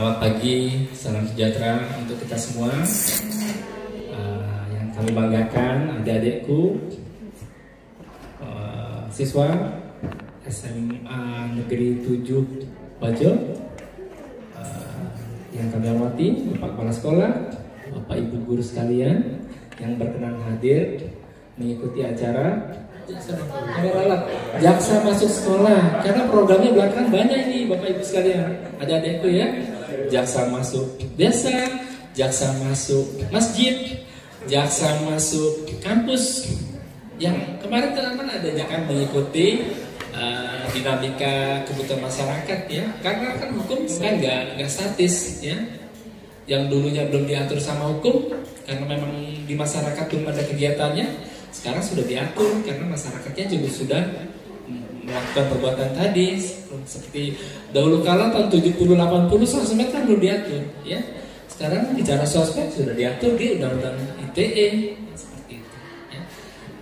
Selamat pagi, salam sejahtera untuk kita semua. Yang kami banggakan adik-adikku, siswa SMA Negeri 7 Wajo, yang kami hormati Bapak Kepala Sekolah, Bapak Ibu guru sekalian yang berkenan hadir mengikuti acara Jaksa Masuk Sekolah, karena programnya belakangan banyak ini Bapak Ibu sekalian, adik-adikku ya. Jaksa masuk desa, jaksa masuk masjid, jaksa masuk kampus. Yang kemarin teman-teman ada akan mengikuti dinamika kebutuhan masyarakat ya, karena kan hukum kan nggak statis ya. Yang dulunya belum diatur sama hukum karena memang di masyarakat belum ada kegiatannya, sekarang sudah diatur karena masyarakatnya juga sudah melakukan perbuatan tadi. Seperti dahulu kala tahun 70-80 sosmed kan belum diatur ya. Sekarang bicara sosmed sudah diatur di Undang-Undang ITE seperti itu ya.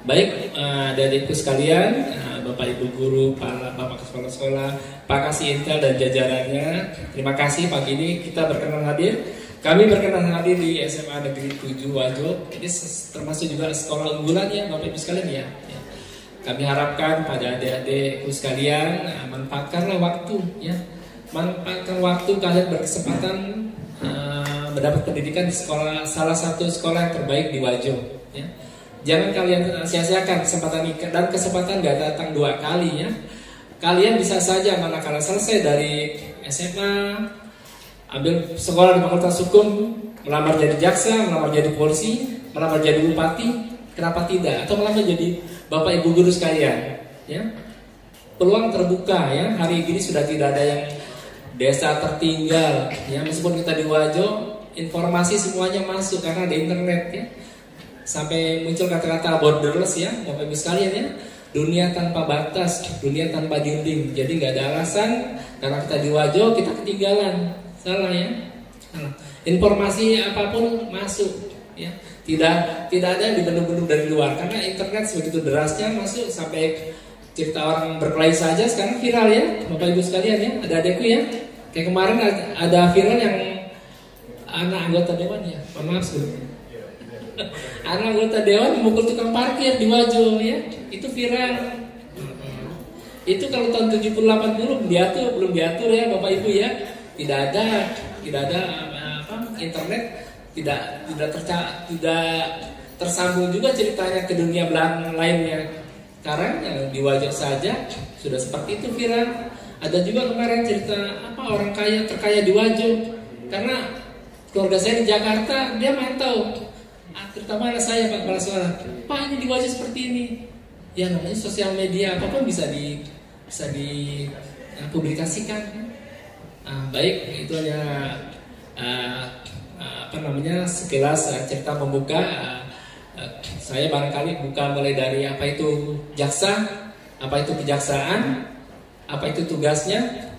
Baik, adik-adikku sekalian, Bapak Ibu guru, Bapak Kepala Sekolah, Pak Kasih Intel dan jajarannya, terima kasih pagi ini kita berkenan hadir. Kami berkenan hadir di SMA Negeri 7 Wajo. Ini termasuk juga sekolah unggulan ya Bapak Ibu sekalian ya. Kami harapkan pada adik-adikku sekalian, manfaatkanlah waktu ya. Manfaatkan waktu kalian berkesempatan mendapat pendidikan di sekolah, salah satu sekolah yang terbaik di Wajo ya. Jangan kalian sia-siakan kesempatan ini, dan kesempatan gak datang dua kali ya. Kalian bisa saja manakala selesai dari SMA, ambil sekolah di Fakultas Hukum, melamar jadi jaksa, melamar jadi polisi, melamar jadi bupati, kenapa tidak? Atau melamar jadi Bapak Ibu guru sekalian ya. Peluang terbuka ya. Hari ini sudah tidak ada yang desa tertinggal ya. Meskipun kita di Wajo, informasi semuanya masuk karena ada internet ya. Sampai muncul kata-kata borderless ya Bapak Ibu sekalian ya. Dunia tanpa batas, dunia tanpa dinding. Jadi nggak ada alasan karena kita di Wajo kita ketinggalan. Salah ya. Salah. Informasi apapun masuk ya. Tidak ada yang dibendung-bendung dari luar karena internet sebegitu derasnya masuk sampai cerita orang berkelahi saja sekarang viral ya Bapak Ibu sekalian ya. Ada adekku ya. Kayak kemarin ada viral yang anak anggota dewan ya. Maaf sebelumnya. Anak anggota dewan memukul tukang parkir di Wajo ya. Itu viral. Itu kalau tahun 70-80 belum diatur ya Bapak Ibu ya. Tidak ada internet, tidak tersambung juga ceritanya ke dunia belahan lainnya. Sekarang di Wajo saja sudah seperti itu viral. Ada juga kemarin cerita orang kaya terkaya di Wajo, karena keluarga saya di Jakarta, dia mantau, terutama anak saya Pak Kepala Sekolah, Pak ini di Wajo seperti ini. Ya namanya sosial media apapun bisa dipublikasikan. Baik, itu hanya sekilas cerita membuka. Saya barangkali buka mulai dari apa itu jaksa, apa itu kejaksaan, apa itu tugasnya.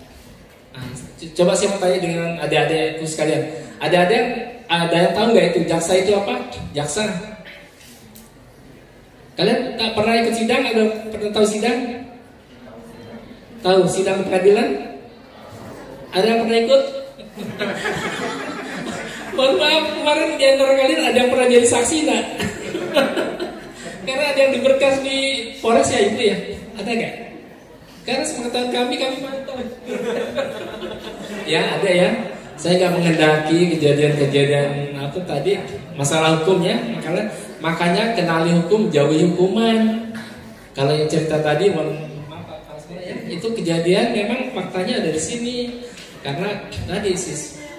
Coba saya mau tanya dengan adik-adikku sekalian. Adik-adik ada yang tahu nggak itu jaksa itu apa? Jaksa. Kalian tak pernah ikut sidang? Ada pernah tahu sidang? Tahu sidang pengadilan? Ada yang pernah ikut? Mohon maaf, kemarin di antara kalian ada yang pernah jadi saksi enggak? Karena ada yang diberkas di Polres ya itu ya? Ada nggak? Karena sepengetahuan kami mantau. Ya ada ya. Saya nggak menghendaki kejadian-kejadian tadi masalah hukum ya. Makanya kenali hukum, jauhi hukuman. Kalau yang cerita tadi itu kejadian memang faktanya ada di sini. Karena tadi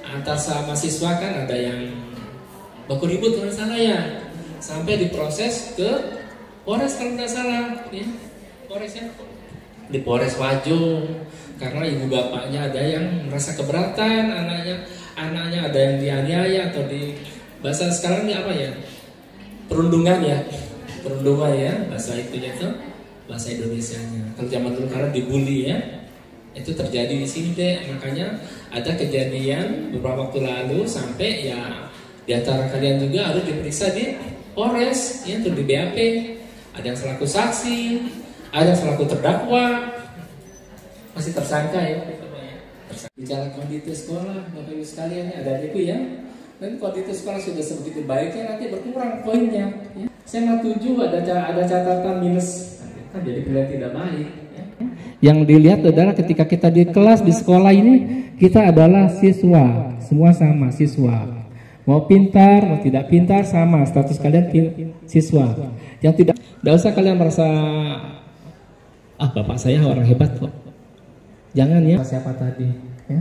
antar sama siswa kan ada yang baku ribut kalau salah ya, sampai diproses ke Polres kalau nggak salah ya. Polres ya, di Polres Wajo, karena ibu bapaknya ada yang merasa keberatan, anaknya ada yang dianiaya atau di bahasa sekarang ini apa ya, perundungan ya bahasa itunya itu bahasa Indonesianya. Kalau zaman dulu karena dibully ya. Itu terjadi di sini deh, makanya ada kejadian beberapa waktu lalu sampai ya di antara kalian juga harus diperiksa di Polres ya, untuk di BAP. Ada yang selaku saksi, ada yang selaku terdakwa, masih tersangka ya. Bicara kuantitas sekolah, Bapak Ibu sekalian, ada adikku ya. Dan kuantitas sekolah sudah sebegitu baiknya, nanti berkurang poinnya. Ya. Saya 7 ada catatan minus, kan jadi pilihan tidak baik. Ya. Yang dilihat adalah ketika kita di kelas di sekolah ini, kita adalah siswa, semua sama siswa. Mau pintar, mau tidak pintar sama status kalian siswa. Yang tidak usah kalian merasa bapak saya orang hebat kok. Jangan ya. Siapa tadi? Ya.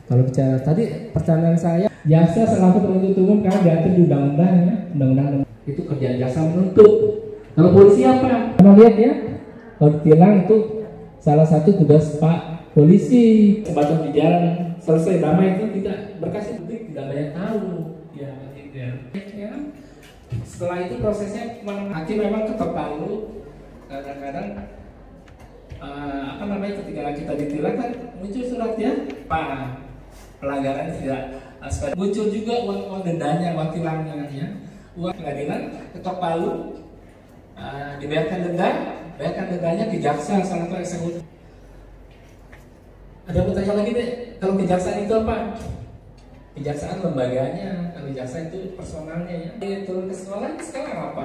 Kalau bicara tadi pertanyaan saya, jaksa selaku penuntut umum karena diatur di undang-undang ya, undang-undang itu kerjaan jaksa menuntut. Kalau polisi apa? Kita lihat ya, kalau tilang itu salah satu tugas Pak polisi. Sebatas di jalan selesai damai itu tidak berkas publik tidak banyak tahu. Ya, gitu ya. Setelah itu prosesnya hakim memang ketok palu. Kadang-kadang ketika kita ditilang kan muncul surat ya, Pak pelanggaran tidak muncul juga uang dendanya, uang tilangnya ya, uang pengadilan ketok palu, dibayarkan denda, bayarkan dendanya ke jaksa salah satu eksekutif. Ada bertanya lagi deh, kalau kejaksaan itu apa? Kejaksaan lembaganya, kalau jaksa itu personalnya ya. Turun ke sekolah, sekarang apa?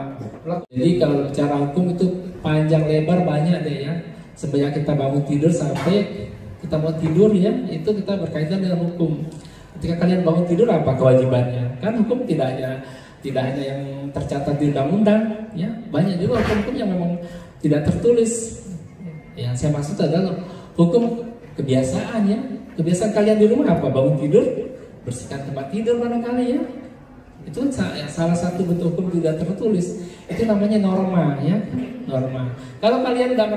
Jadi kalau bicara hukum itu panjang lebar banyak deh ya. Sebanyak kita bangun tidur sampai kita mau tidur ya, itu kita berkaitan dengan hukum. Ketika kalian bangun tidur apa kewajibannya? Kan hukum tidak hanya yang tercatat di undang-undang ya, banyak juga hukum yang memang tidak tertulis. Yang saya maksud adalah hukum kebiasaan ya. Kebiasaan kalian di rumah apa? Bangun tidur, bersihkan tempat tidur barangkali ya. Itu salah satu bentuk hukum tidak tertulis. Itu namanya norma ya, norma. Kalau kalian tidak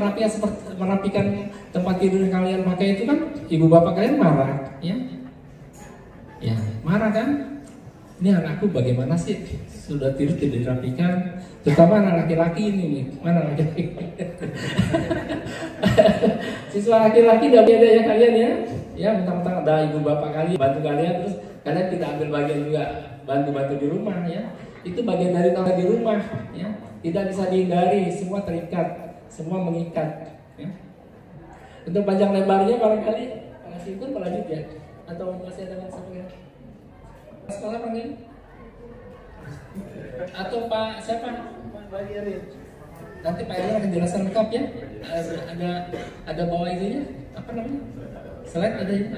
merapikan tempat tidur yang kalian pakai itu kan ibu bapak kalian marah ya. Ya, marah kan? Ini anakku bagaimana sih? Sudah tidur tidak dirapikan. Terutama anak laki-laki ini nih. Mana laki-laki? Siswa laki-laki udah beda ya kalian ya. Ya, mentang-mentang ada ibu bapak kalian bantu kalian, terus kalian tidak ambil bagian juga bantu-bantu di rumah ya. Itu bagian dari tangga di rumah ya. Tidak bisa dihindari, semua terikat, semua mengikat ya. Untuk panjang lebarnya barangkali Pak Sikun berlanjut ya, atau masih ada yang sampai sekolah panggil? Atau Pak siapa? Pak Erin. Nanti Pak Erin akan jelaskan lengkap ya. Ada bawa itunya, apa namanya? Slide ada ini.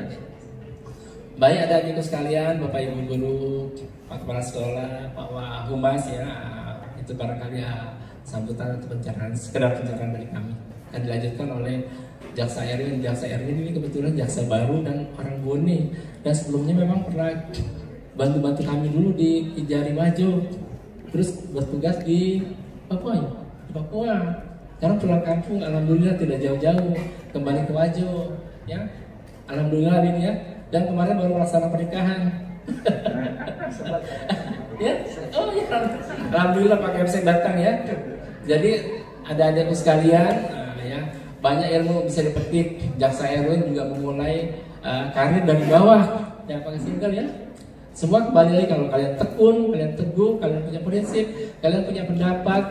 Baik, ada adikku sekalian, Bapak Ibu guru, Pak Kepala Sekolah, Pak Humas ya, itu barangkali sambutan atau sekedar pencerahan dari kami. Akan dilanjutkan oleh Jaksa Erwin. Jaksa Erwin ini kebetulan jaksa baru dan orang Bone, dan sebelumnya memang pernah bantu-bantu kami dulu di Jari Majo, terus bertugas di Papua ya? Di Papua. Karena pulang kampung, alhamdulillah tidak jauh-jauh, kembali ke Wajo ya, alhamdulillah ini ya. Dan kemarin baru melaksanakan pernikahan. Ya, oh ya, alhamdulillah Pak Kepsek datang ya. Jadi ada adikku sekalian, ya banyak ilmu bisa dipetik. Jaksa Erwin juga memulai karir dari bawah, yang pakai single ya. Semua kembali lagi kalau kalian tekun, kalian teguh, kalian punya prinsip, kalian punya pendapat,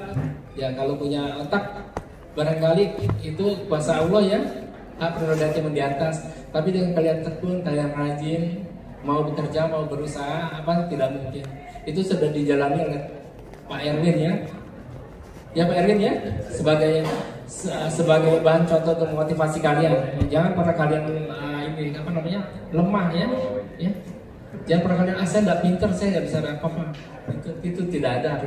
ya kalau punya otak, barangkali itu kuasa Allah ya. Hak prerogatif di atas, tapi dengan kalian tekun, kalian rajin, mau bekerja, mau berusaha, apa tidak mungkin. Itu sudah dijalani oleh Pak Erwin ya. Ya Pak Erwin ya, sebagai bahan contoh untuk motivasi kalian. Jangan pernah kalian lemah ya. Ya. Jangan pernah kalian saya tidak pintar, saya nggak bisa apa-apa. Itu tidak ada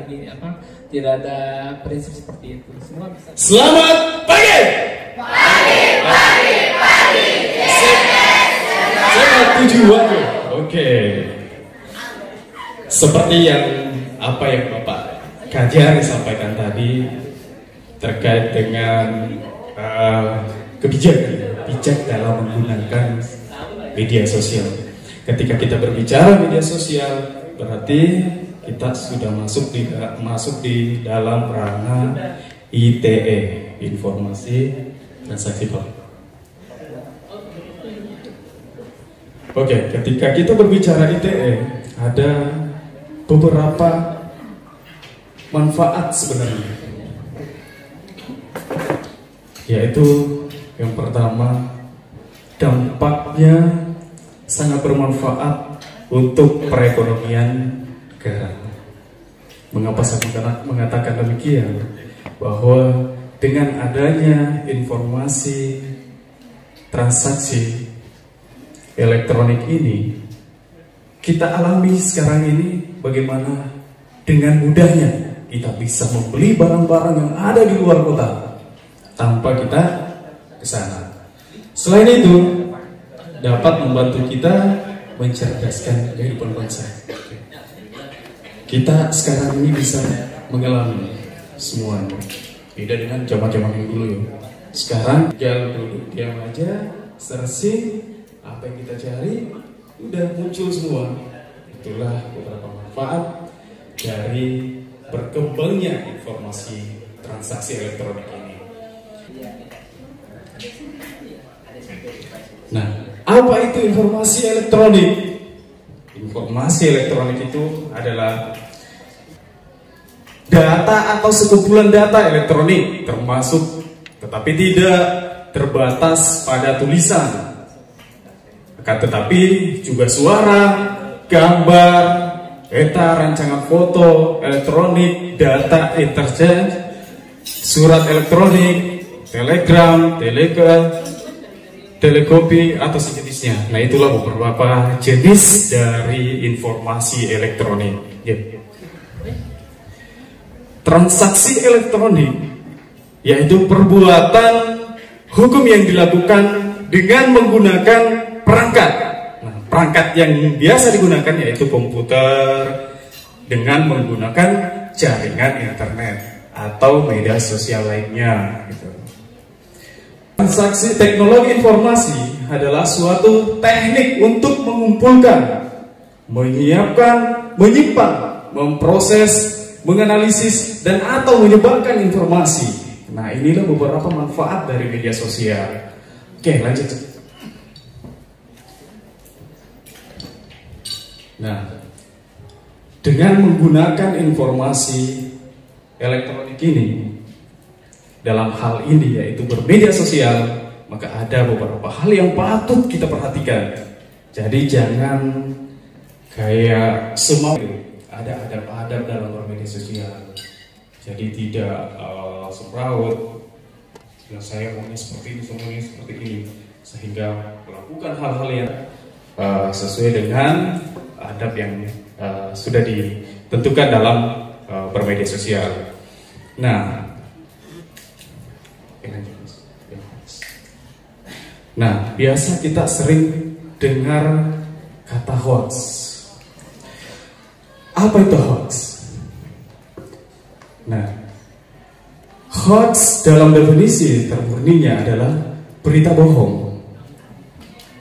tidak ada prinsip seperti itu. Semua bisa. Selamat pagi. Pagi. Saya 7 waktu. Oke. Seperti yang Bapak Kajari sampaikan tadi terkait dengan kebijakan bijak dalam menggunakan media sosial. Ketika kita berbicara media sosial, berarti kita sudah masuk di dalam ranah ITE, informasi transaksi bank. Oke, ketika kita berbicara ITE, ada beberapa manfaat sebenarnya, yaitu yang pertama, dampaknya sangat bermanfaat untuk perekonomian negara. Mengapa saya mengatakan demikian? Bahwa dengan adanya informasi transaksi elektronik ini, kita alami sekarang ini bagaimana dengan mudahnya kita bisa membeli barang-barang yang ada di luar kota tanpa kita ke sana. Selain itu, dapat membantu kita mencerdaskan kehidupan bangsa. Kita sekarang ini bisa mengalami semuanya. Beda dengan zaman-zaman yang dulu ya. Sekarang tinggal duduk diam aja, searching apa yang kita cari, udah muncul semua. Itulah beberapa manfaat dari berkembangnya informasi transaksi elektronik ini. Nah, apa itu informasi elektronik? Informasi elektronik itu adalah data atau sekumpulan data elektronik, termasuk tetapi tidak terbatas pada tulisan, akan tetapi juga suara, gambar, peta, rancangan foto elektronik, data interchange, surat elektronik, telegram, telekopi atau sejenisnya. Nah, itulah beberapa jenis dari informasi elektronik. Transaksi elektronik yaitu perbuatan hukum yang dilakukan dengan menggunakan perangkat. Nah, perangkat yang biasa digunakan yaitu komputer dengan menggunakan jaringan internet atau media sosial lainnya. Transaksi teknologi informasi adalah suatu teknik untuk mengumpulkan, menyiapkan, menyimpan, memproses, menganalisis, dan atau menyebarkan informasi. Nah, inilah beberapa manfaat dari media sosial. Oke, lanjut. Nah, dengan menggunakan informasi elektronik ini, dalam hal ini yaitu bermedia sosial, maka ada beberapa hal yang patut kita perhatikan. Jadi jangan kayak semau, ada adab-adab dalam bermedia sosial. Jadi tidak semrawut, yang saya maunya seperti ini, semuanya seperti ini, sehingga melakukan hal-hal yang sesuai dengan adab yang sudah ditentukan dalam bermedia sosial. Nah, biasa kita sering dengar kata hoax. Apa itu hoax? Nah, hoax dalam definisi termurninya adalah berita bohong.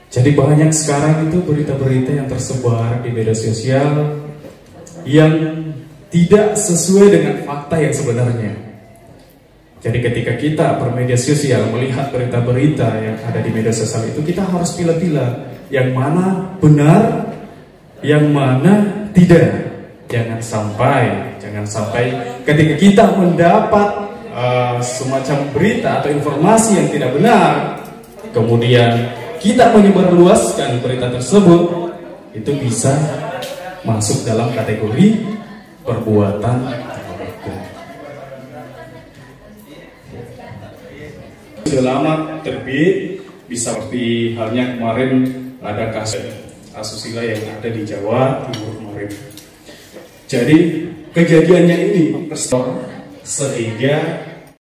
Jadi banyak sekarang itu berita-berita yang tersebar di media sosial yang tidak sesuai dengan fakta yang sebenarnya. Jadi ketika kita bermedia sosial melihat berita-berita yang ada di media sosial itu, kita harus pilih-pilih yang mana benar, yang mana tidak. Jangan sampai ketika kita mendapat semacam berita atau informasi yang tidak benar, kemudian kita menyebarluaskan berita tersebut, itu bisa masuk dalam kategori perbuatan hukum. Sudah lama terbit, bisa seperti halnya kemarin ada kasus asusila yang ada di Jawa Timur kemarin. Jadi kejadiannya ini sehingga